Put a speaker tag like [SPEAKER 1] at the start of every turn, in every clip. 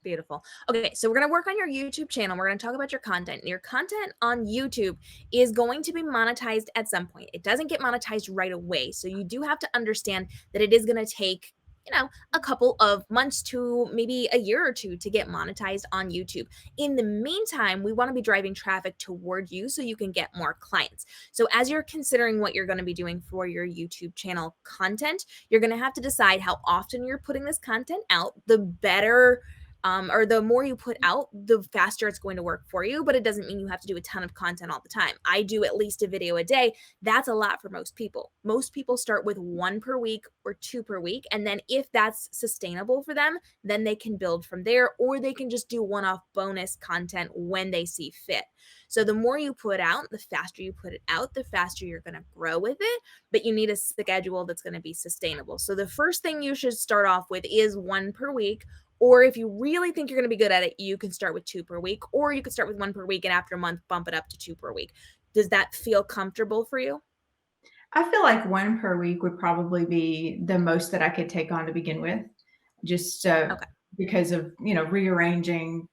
[SPEAKER 1] Beautiful. Okay, so we're going to work on your YouTube channel. We're going to talk about your content. Your content on YouTube is going to be monetized at some point. It doesn't get monetized right away. So you do have to understand that it is going to take, a couple of months to maybe a year or two to get monetized on YouTube. In the meantime, we want to be driving traffic toward you so you can get more clients. So as you're considering what you're going to be doing for your YouTube channel content, you're going to have to decide how often you're putting this content out. The better or the more you put out, the faster it's going to work for you. But it doesn't mean you have to do a ton of content all the time. I do at least a video a day. That's a lot for most people. Most people start with one per week or two per week. And then if that's sustainable for them, then they can build from there, or they can just do one off bonus content when they see fit. So the more you put out, the faster you put it out, the faster you're going to grow with it. But you need a schedule that's going to be sustainable. So the first thing you should start off with is one per week, or if you really think you're going to be good at it, you can start with two per week, or you could start with one per week and after a month, bump it up to two per week. Does that feel comfortable for you?
[SPEAKER 2] I feel like one per week would probably be the most that I could take on to begin with, just
[SPEAKER 1] Okay.
[SPEAKER 2] because of rearranging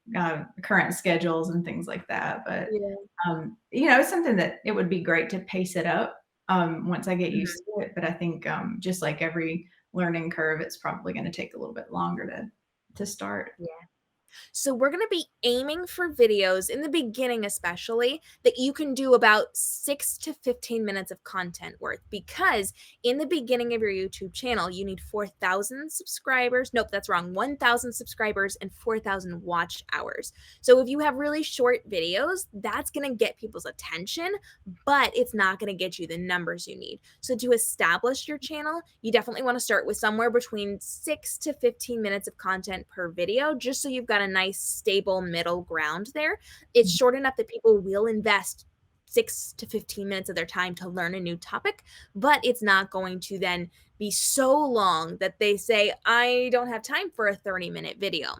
[SPEAKER 2] current schedules and things like that. But
[SPEAKER 1] Yeah.
[SPEAKER 2] it's something that it would be great to pace it up once I get used to it. But I think just like every learning curve, it's probably going to take a little bit longer to start.
[SPEAKER 1] Yeah. So we're going to be aiming for videos in the beginning, especially that you can do about 6 to 15 minutes of content worth, because in the beginning of your YouTube channel, you need 4,000 subscribers. Nope, that's wrong. 1,000 subscribers and 4,000 watch hours. So if you have really short videos, that's going to get people's attention, but it's not going to get you the numbers you need. So to establish your channel, you definitely want to start with somewhere between 6 to 15 minutes of content per video, just so you've got a nice stable middle ground there. It's short enough that people will invest 6 to 15 minutes of their time to learn a new topic, but it's not going to then be so long that they say, I don't have time for a 30-minute video.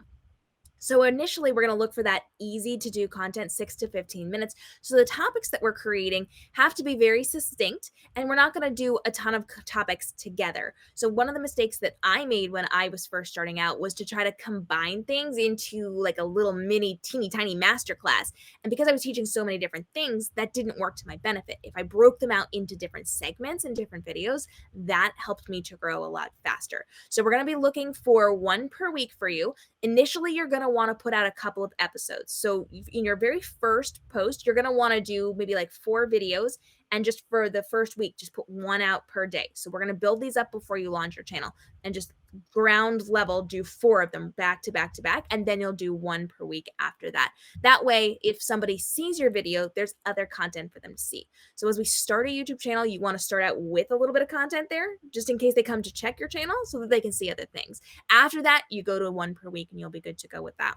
[SPEAKER 1] So initially, we're going to look for that easy to do content, 6 to 15 minutes. So the topics that we're creating have to be very succinct, and we're not going to do a ton of topics together. So one of the mistakes that I made when I was first starting out was to try to combine things into like a little mini teeny tiny masterclass. And because I was teaching so many different things, that didn't work to my benefit. If I broke them out into different segments and different videos, that helped me to grow a lot faster. So we're going to be looking for one per week for you. Initially, you're going to want to put out a couple of episodes. So in your very first post, you're going to want to do maybe like 4 videos, and just for the first week, just put one out per day. So we're going to build these up before you launch your channel, and just ground level do 4 of them back to back to back, and then you'll do one per week after that. That way, if somebody sees your video, there's other content for them to see. So as we start a YouTube channel, you want to start out with a little bit of content there, just in case they come to check your channel so that they can see other things. After that, you go to one per week and you'll be good to go with that.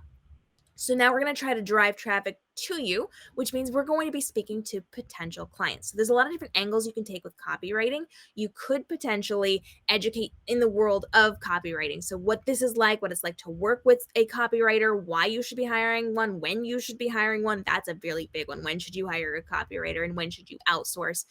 [SPEAKER 1] So now we're going to try to drive traffic to you, which means we're going to be speaking to potential clients. So there's a lot of different angles you can take with copywriting. You could potentially educate in the world of copywriting. So what this is like, what it's like to work with a copywriter, why you should be hiring one, when you should be hiring one. That's a really big one. When should you hire a copywriter and when should you outsource?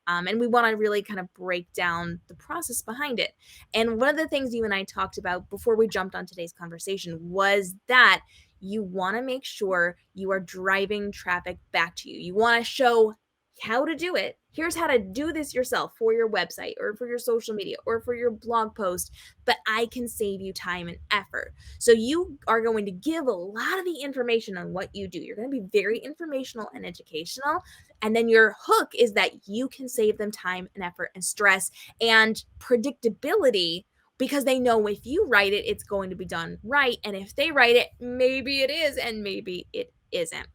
[SPEAKER 1] And we want to really kind of break down the process behind it. And one of the things you and I talked about before we jumped on today's conversation was that you want to make sure you are driving traffic back to you. You want to show how to do it. Here's how to do this yourself for your website or for your social media or for your blog post, but I can save you time and effort. So you are going to give a lot of the information on what you do. You're going to be very informational and educational. And then your hook is that you can save them time and effort and stress and predictability, because they know if you write it, it's going to be done right. And if they write it, maybe it is and maybe it isn't.